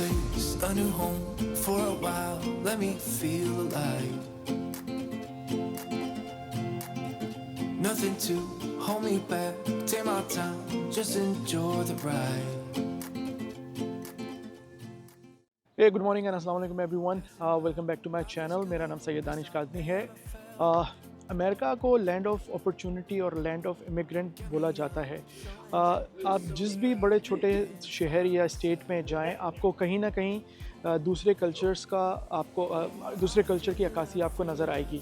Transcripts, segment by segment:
place, a new home for a while. Let me feel alive. Nothing to hold me back. Take my time, just enjoy the ride. Hey, good morning and अस्सलाम वालेकुम everyone. Welcome back to my channel. मेरा नाम सैयद दानिश काज़मी है. America को land of opportunity और land of immigrant बोला जाता है. आप जिस भी बड़े छोटे शहर या स्टेट में जाएं, आपको कहीं ना कहीं दूसरे कल्चर्स का आपको दूसरे कल्चर की अक्कासी आपको नज़र आएगी.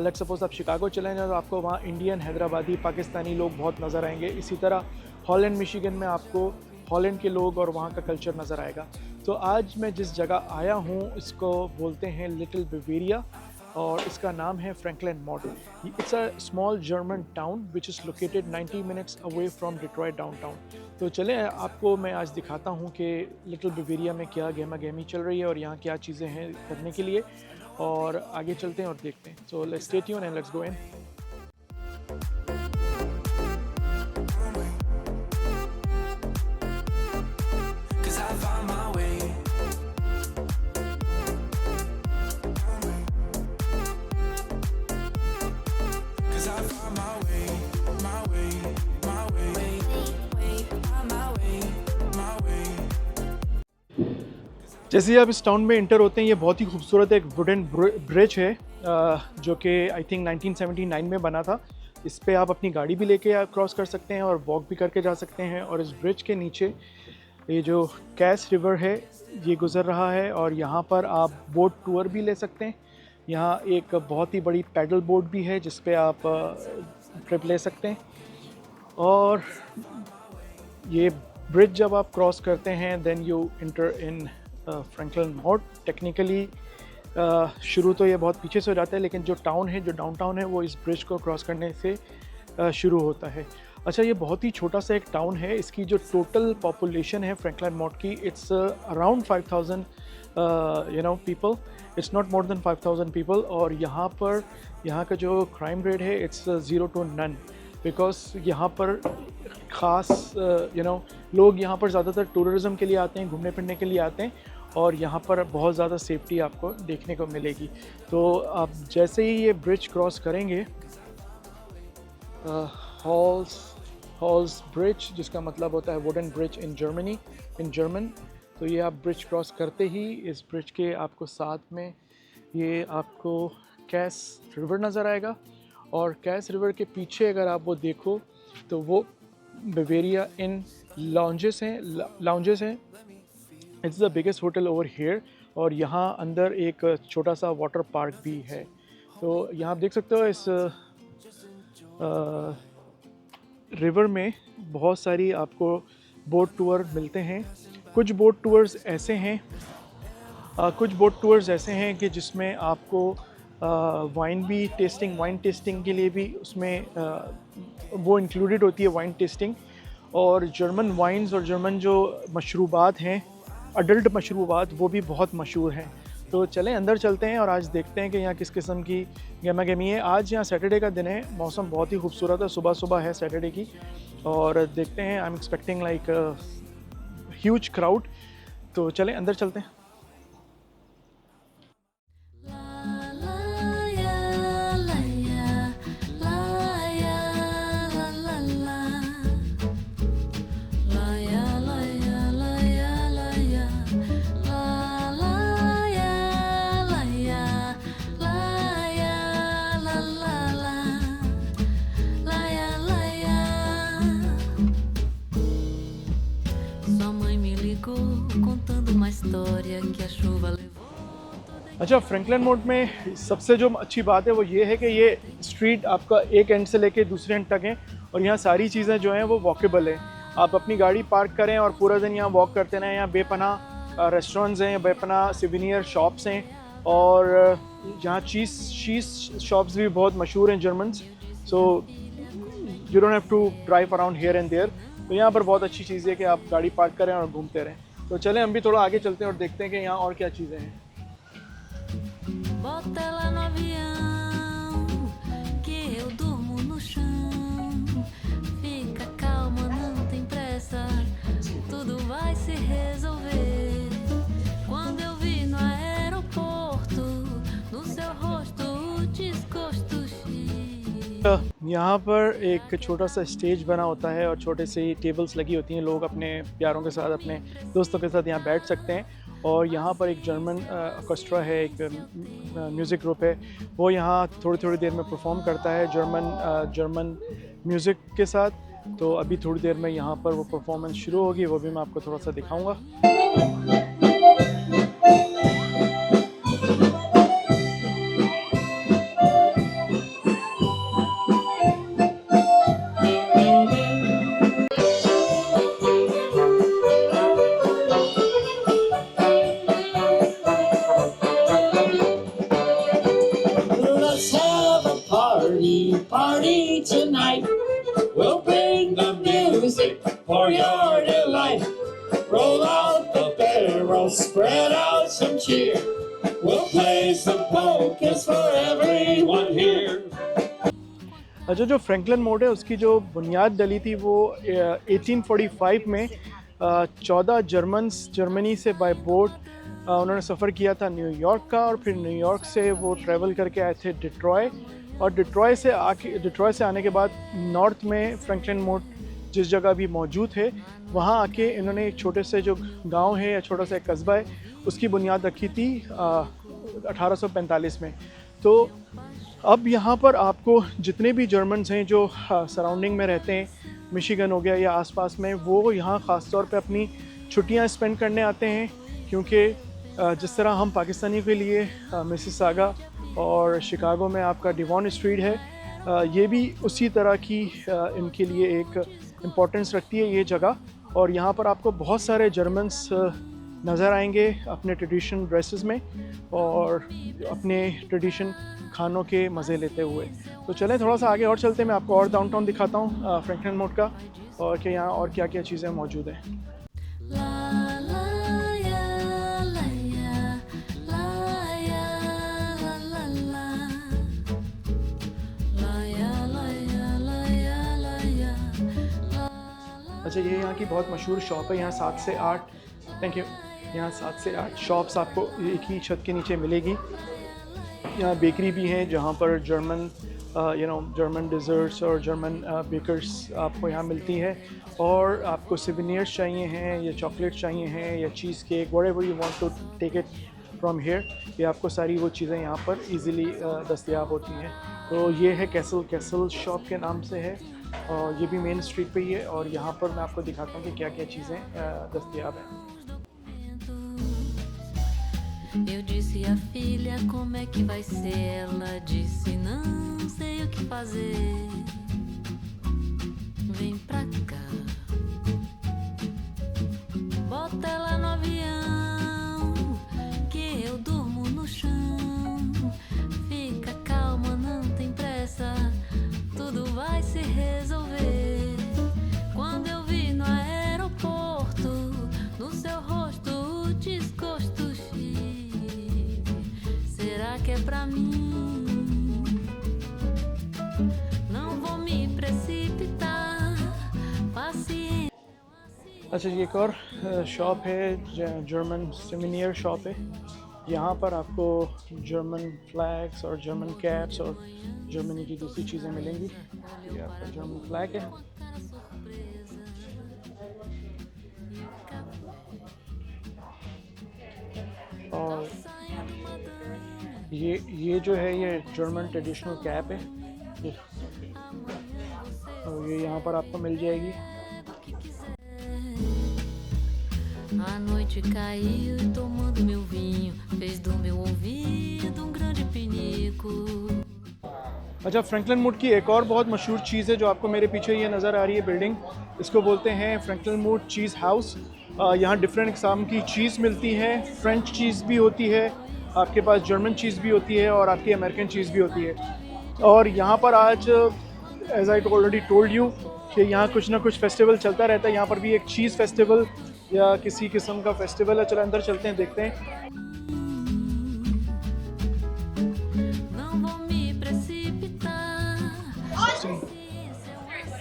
लेट्स सपोज आप शिकागो चले जाएं तो आपको वहाँ इंडियन, हैदराबादी, पाकिस्तानी लोग बहुत नज़र आएंगे. इसी तरह हॉलैंड, मिशिगन में आपको हॉलैंड के लोग और वहाँ का कल्चर नज़र आएगा. तो आज मैं जिस जगह आया हूँ इसको बोलते हैं लिटिल बवेरिया और इसका नाम है Franklin mod. It's a small German town which is located 90 minutes away from Detroit downtown. तो चलें आपको मैं आज दिखाता हूँ कि लिटिल बवेरिया में क्या गहमा गहमी चल रही है और यहाँ क्या चीज़ें हैं करने के लिए, और आगे चलते हैं और देखते हैं. So let's stay tuned and let's go in. Cause I found my way. Cause I found my way, my way, my way, my way, my way. जैसे ही आप इस टाउन में इंटर होते हैं, ये बहुत ही खूबसूरत एक वुडन ब्रिज है जो कि आई थिंक 1979 में बना था. इस पे आप अपनी गाड़ी भी लेके क्रॉस कर सकते हैं और वॉक भी करके जा सकते हैं. और इस ब्रिज के नीचे ये जो कैस रिवर है ये गुज़र रहा है और यहाँ पर आप बोट टूर भी ले सकते हैं. यहाँ एक बहुत ही बड़ी पैडल बोट भी है जिस पे आप ट्रिप ले सकते हैं. और ये ब्रिज जब आप क्रॉस करते हैं then you enter in Franklin mod. Technically शुरू तो ये बहुत पीछे से हो जाता है, लेकिन जो टाउन है, जो डाउनटाउन है, वो इस ब्रिज को क्रॉस करने से शुरू होता है. अच्छा, ये बहुत ही छोटा सा एक टाउन है. इसकी जो टोटल पॉपुलेशन है फ्रैंकलिन मॉड की, it's around 5000 people. It's not more than 5000 people. और यहाँ पर यहाँ का जो क्राइम रेट है इट्स 0 to none, बिकॉज यहाँ पर ख़ास लोग यहाँ पर ज़्यादातर टूरिज़म के लिए आते हैं, घूमने फिरने के लिए आते हैं, और यहाँ पर बहुत ज़्यादा सेफ्टी आपको देखने को मिलेगी. तो आप जैसे ही ये ब्रिज क्रॉस करेंगे, हॉल्स ब्रिज, जिसका मतलब होता है वुडन ब्रिज इन जर्मन. तो ये आप ब्रिज क्रॉस करते ही इस ब्रिज के आपको साथ में ये आपको कैस रिवर नज़र आएगा. और कैस रिवर के पीछे अगर आप वो देखो तो वो बवेरिया इन लाउंजेस हैं. It's the biggest hotel over here. और यहाँ अंदर एक छोटा सा वाटर पार्क भी है. तो यहाँ आप देख सकते हो इस रिवर में बहुत सारी आपको बोट टूर मिलते हैं. कुछ बोट टूर्स ऐसे हैं कि जिसमें आपको वाइन टेस्टिंग के लिए भी उसमें वो इंक्लूडेड होती है, वाइन टेस्टिंग. और जर्मन वाइन्स और जर्मन जो मशरूबात हैं, अडल्ट मशरूबात, वो भी बहुत मशहूर हैं. तो चलें अंदर चलते हैं और आज देखते हैं कि यहाँ किस किस्म की गहमा गहमी है. आज यहाँ सैटरडे का दिन है, मौसम बहुत ही खूबसूरत है, सुबह है सैटरडे की. और देखते हैं, I am expecting like huge crowd. तो चलें अंदर चलते हैं. अच्छा, फ्रैंकलिन मॉड में सबसे जो अच्छी बात है वो ये है कि ये स्ट्रीट आपका एक एंड से लेके दूसरे एंड तक है और यहाँ सारी चीज़ें जो हैं वो वॉकेबल हैं. आप अपनी गाड़ी पार्क करें और पूरा दिन यहाँ वॉक करते रहें. यहाँ बेपनाह रेस्टोरेंट्स हैं, बेपनाह सिविनियर शॉप्स हैं और यहाँ चीज़ शॉप्स भी बहुत मशहूर हैं Germans. So you don't have to drive around here and there. तो यहाँ पर बहुत अच्छी चीज़ है कि आप गाड़ी पार्क करें और घूमते रहें. तो चलें हम भी थोड़ा आगे चलते हैं और देखते हैं कि यहाँ और क्या चीज़ें हैं. Bota ela no avião, que eu durmo no chão. Fica calma, não tem pressa, tudo vai se resolver. यहाँ पर एक छोटा सा स्टेज बना होता है और छोटे से टेबल्स लगी होती हैं, लोग अपने प्यारों के साथ, अपने दोस्तों के साथ यहाँ बैठ सकते हैं। और यहाँ पर एक जर्मन ऑर्केस्ट्रा है, एक म्यूज़िक ग्रुप है, वो यहाँ थोड़ी थोड़ी देर में परफॉर्म करता है जर्मन म्यूज़िक के साथ। तो अभी थोड़ी देर में यहाँ पर वो परफॉर्मेंस शुरू होगी, वो भी मैं आपको थोड़ा सा दिखाऊँगा। Let's have a party tonight. We'll bring the music for your delight. Roll out the barrel, spread out some cheer. We'll play some polkas for everyone here. अच्छा, जो फ्रैंकलिन मोड है उसकी जो बुनियाद डली थी वो 1845 में 14 जर्मनी से बाय बोट उन्होंने सफ़र किया था न्यूयॉर्क का, और फिर न्यूयॉर्क से वो ट्रैवल करके आए थे डिट्रॉय, और डिट्रॉय से आने के बाद नॉर्थ में फ्रैंकलिन मोड जिस जगह भी मौजूद है वहाँ आके इन्होंने एक छोटे से जो गांव है या छोटा सा एक कस्बा है उसकी बुनियाद रखी थी 1845 में। तो अब यहाँ पर आपको जितने भी जर्मन्स हैं जो सराउंडिंग में रहते हैं, मिशिगन हो गया या आसपास में, वो यहाँ ख़ास तौर पे अपनी छुट्टियाँ स्पेंड करने आते हैं, क्योंकि जिस तरह हम पाकिस्तानियों के लिए मिसिसागा और शिकागो में आपका डिवॉन स्ट्रीट है, ये भी उसी तरह की इनके लिए एक इम्पोर्टेंस रखती है ये जगह। और यहाँ पर आपको बहुत सारे जर्मन्स नज़र आएंगे अपने ट्रेडिशनल ड्रेसेस में और अपने ट्रेडिशन खानों के मज़े लेते हुए। तो चलें थोड़ा सा आगे और चलते हैं, मैं आपको और डाउनटाउन दिखाता हूँ फ्रैंकलिन मोड का, और कि यहाँ और क्या क्या चीज़ें मौजूद हैं। अच्छा, ये यहाँ की बहुत मशहूर शॉप है, यहाँ 7 से 8 थैंक यू यहाँ 7 से 8 शॉप्स आपको एक ही छत के नीचे मिलेगी। यहाँ बेकरी भी हैं जहाँ पर जर्मन डिज़र्ट्स और जर्मन बेकर्स आपको यहाँ मिलती है, और आपको सिवेनियर्स चाहिए हैं या चॉकलेट चाहिए हैं या cheesecake, whatever you want to take it from here, ये आपको सारी वो चीज़ें यहाँ पर इजीली दस्तयाब होती हैं। तो ये है कैसल शॉप के नाम से है, और ये भी मेन स्ट्रीट पे ही है, और यहाँ पर मैं आपको दिखाता हूँ कि क्या क्या चीज़ें दस्तयाब हैं। Eu disse à filha como é que vai ser. Ela disse não sei o que fazer. Vem pra cá. Bota ela no avião que eu durmo no chão. Fica calma, não tem pressa. Tudo vai se resolver. Quando eu vi no aeroporto no seu rosto o desgosto. Será que é pra mim? Não vou me precipitar. Paciência. अच्छा, ये एक और shop है, German सिवेनियर shop है। यहाँ पर आपको German flags और जर्मन कैप्स और जर्मनी की दूसरी चीज़ें मिलेंगी। ये आपका जर्मन फ्लैग है, और ये जो है ये जर्मन ट्रेडिशनल कैप है, और ये यहाँ पर आपको मिल जाएगी। A noite caiu e tomando meu vinho fez do meu ouvido grande pinico. अच्छा, फ्रैंकलिन मोड की एक और बहुत मशहूर चीज़ है जो आपको मेरे पीछे ये नज़र आ रही है बिल्डिंग, इसको बोलते हैं फ्रैंकलिन मोड चीज़ हाउस। यहाँ डिफरेंट किस्म की चीज़ मिलती है, फ्रेंच चीज़ भी होती है, आपके पास जर्मन चीज़ भी होती है, और आपकी अमेरिकन चीज़ भी होती है। और यहाँ पर आज as I already told you कि यहाँ कुछ ना कुछ फेस्टिवल चलता रहता है। यहाँ पर भी एक चीज़ फेस्टिवल या किसी किस्म का फेस्टिवल है। चलो अंदर चलते हैं, देखते हैं।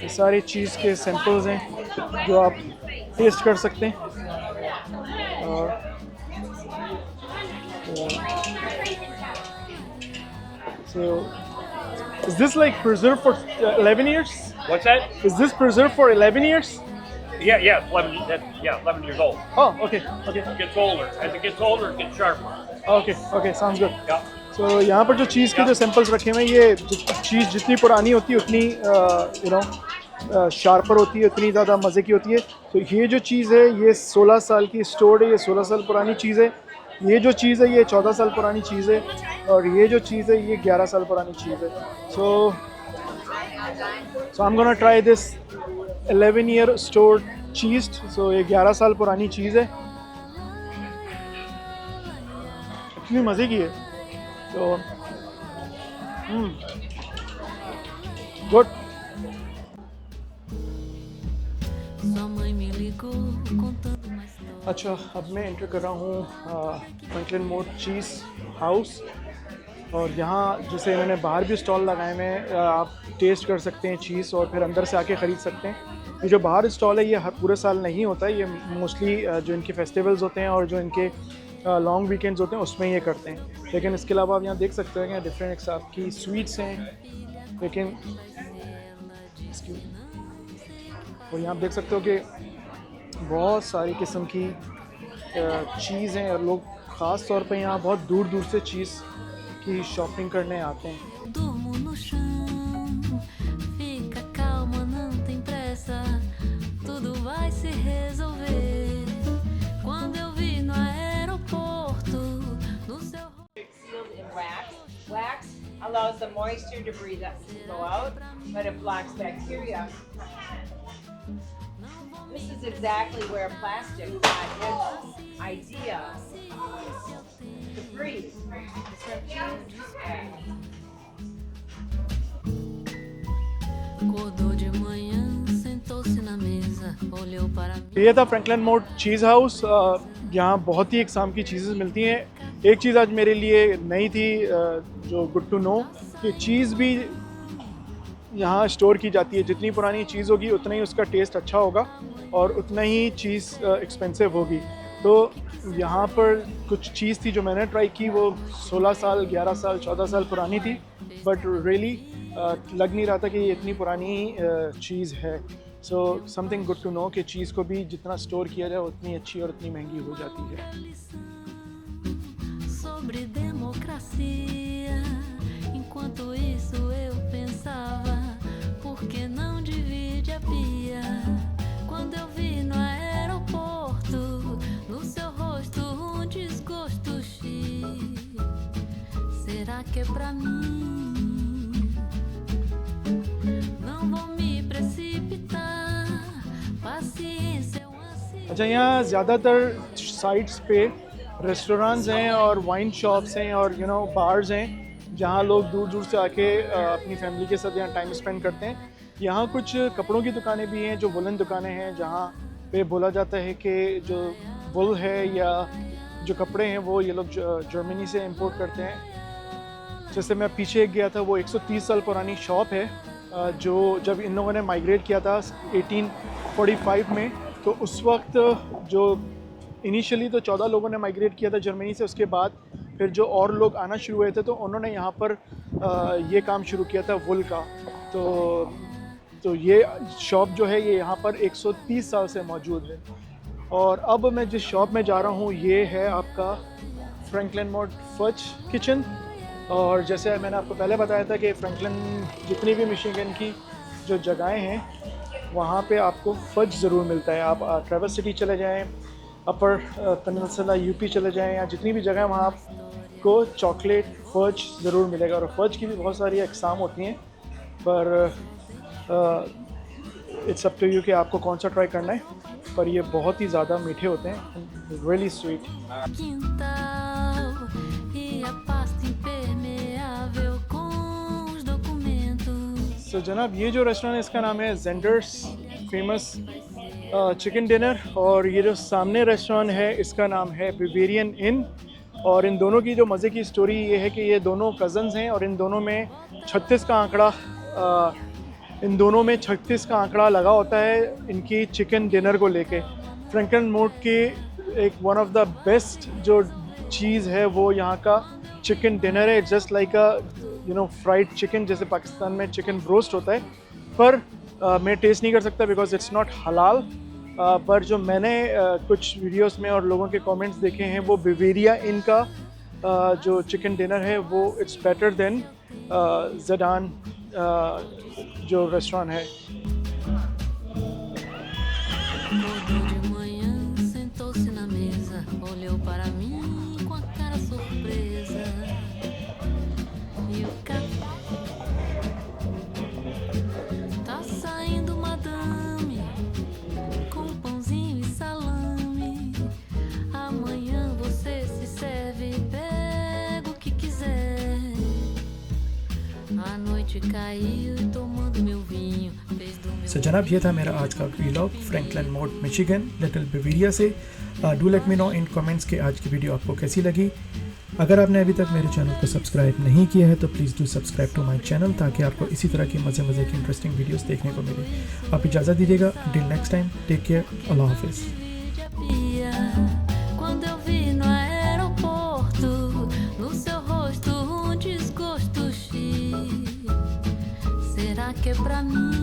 ये सारी चीज़ के सैंपल्स हैं जो आप टेस्ट कर सकते हैं, और Is this like preserved for 11 years? What's that? Is this preserved for 11 years? Yeah, 11 years old. Oh, okay. It gets older. As it gets older, it gets sharper. Okay, sounds good. Yeah. So यहाँ पर जो चीज़ के जो samples रखे हुए हैं, ये चीज़ जितनी पुरानी होती है उतनी शार्पर होती है, उतनी ज़्यादा मज़े की होती है. तो ये जो चीज़ है ये 16 साल की स्टोर्ड है, ये 16 साल पुरानी चीज़ है. ये जो चीज़ है ये 14 साल पुरानी चीज़ है, और ये जो चीज़ है ये 11 साल पुरानी चीज़ है. So I'm gonna try this 11-year stored cheese. So ये 11 साल पुरानी चीज़ है, इतनी मज़े की है. So good. Sua mãe me ligou contando uma história. अच्छा, अब मैं एंटर कर रहा हूँ फ्रैंकलिन मोड चीज़ हाउस, और यहाँ जैसे इन्होंने बाहर भी स्टॉल लगाए हुए हैं, आप टेस्ट कर सकते हैं चीज़ और फिर अंदर से आके ख़रीद सकते हैं. ये जो बाहर स्टॉल है ये हर पूरे साल नहीं होता है, ये मोस्टली जो इनके फेस्टिवल्स होते हैं और जो इनके लॉन्ग वीकेंड्स होते हैं उसमें ये करते हैं. लेकिन इसके अलावा आप यहाँ देख सकते हैं कि डिफरेंट हिसाब की स्वीट्स हैं, लेकिन और यहाँ आप देख सकते हो कि बहुत सारी किस्म की चीज़ हैं, और लोग ख़ास तौर पे यहाँ बहुत दूर दूर से चीज़ की शॉपिंग करने आते हैं. Durmo no chão, fica calma, não tem pressa, tudo vai se resolver. Quando eu vi no aeroporto, no seu Sealed in wax. Wax allows the moisture to breathe out, to go out, but it blocks bacteria. This is exactly where plastic got its idea to breathe. It's from huge wax. acordou de manhã, sentou-se na mesa, olhou para mim. ये था Franklin mode चीज़ house. यहाँ बहुत ही इकसाम की चीज़ें मिलती हैं. एक चीज़ आज मेरे लिए नई थी, जो गुड टू नो, कि चीज़ भी यहाँ स्टोर की जाती है. जितनी पुरानी चीज़ होगी उतना ही उसका टेस्ट अच्छा होगा और उतना ही चीज़ एक्सपेंसिव होगी. तो यहाँ पर कुछ चीज़ थी जो मैंने ट्राई की, वो 16 साल 11 साल 14 साल पुरानी थी, बट रियली लग नहीं रहा था कि ये इतनी पुरानी चीज़ है. So something good to know कि चीज़ को भी जितना स्टोर किया जाए उतनी अच्छी और उतनी महंगी हो जाती है. Sobre democracia, enquanto isso eu pensava, por que não divide a pia? Quando eu vi no aeroporto, no seu rosto desgosto X. Será que é pra mim? Não vou me precipitar, paciência é अच्छा, यहाँ ज़्यादातर sites पे restaurants हैं और wine shops हैं और bars हैं जहाँ लोग दूर दूर से आके अपनी फैमिली के साथ यहाँ टाइम स्पेंड करते हैं. यहाँ कुछ कपड़ों की दुकानें भी हैं, जो वुलन दुकानें हैं, जहाँ पे बोला जाता है कि जो वुल है या जो कपड़े हैं वो ये लोग जर्मनी से इंपोर्ट करते हैं. जैसे मैं पीछे गया था, वो 130 साल पुरानी शॉप है, जो जब इन लोगों ने माइग्रेट किया था 1845 में, तो उस वक्त जो इनिशियली तो 14 लोगों ने माइग्रेट किया था जर्मनी से. उसके बाद फिर जो और लोग आना शुरू हुए थे तो उन्होंने यहाँ पर ये काम शुरू किया था वुल का. तो ये शॉप जो है ये यहाँ पर 130 साल से मौजूद है. और अब मैं जिस शॉप में जा रहा हूँ ये है आपका फ्रैंकलिन मोड फज किचन. और जैसे मैंने आपको पहले बताया था कि फ्रैंकलिन जितनी भी मिशिगन की जो जगहें हैं वहाँ पे आपको फज ज़रूर मिलता है. आप ट्रेवर्स सिटी चले जाएं, अपर पेनिनसुला यूपी चले जाएं, या जितनी भी जगह वहाँ आपको चॉकलेट फज ज़रूर मिलेगा. और फज की भी बहुत सारी अक़साम होती हैं, पर इट्स अप टू यू कि आपको कौन सा ट्राई करना है. पर ये बहुत ही ज़्यादा मीठे होते हैं, really sweet. Quintal e a pasta impermeável com os documentos. तो जनाब ये जो रेस्टोरेंट है इसका नाम है जेंडर्स फेमस चिकन डिनर. और ये जो सामने रेस्टोरेंट है इसका नाम है बिवेरियन इन. और इन दोनों की जो मज़े की स्टोरी ये है कि ये दोनों कज़न्स हैं और इन दोनों में 36 का आंकड़ा लगा होता है इनकी चिकन डिनर को लेके. फ्रैंकलिन मोड की एक वन ऑफ द बेस्ट जो चीज़ है वो यहाँ का चिकन डिनर है. Just like a you know fried chicken जैसे पाकिस्तान में चिकन ब्रोस्ट होता है, पर मैं टेस्ट नहीं कर सकता बिकॉज इट्स नॉट हलाल। पर जो मैंने कुछ वीडियोस में और लोगों के कमेंट्स देखे हैं, वो बिवेरिया इनका जो चिकन डिनर है वो इट्स बेटर देन ज़ेडान जो रेस्टोरेंट है। Acordou de manhã, sentou-se na mesa, olhou para mim com a cara surpresa. E o café tá saindo, madame, com pãozinho e salame. Amanhã você se serve, pega o que quiser. A noite caiu e tomando meu vinho fez do meu सो जनाब, ये था मेरा आज का vlog Frankenmuth Michigan little Bavaria से। Do let me know in comments के आज की वीडियो आपको कैसी लगी। अगर आपने अभी तक मेरे चैनल को सब्सक्राइब नहीं किया है तो please do subscribe to my channel, ताकि आपको इसी तरह की मज़े की इंटरेस्टिंग वीडियोस देखने को मिले। आप इजाज़त दीजिएगा, until next time, take care, अल्लाह हाफिज़। pia. Quando eu vi no aeroporto, no seu rosto um desgosto X. Será que é pra mim?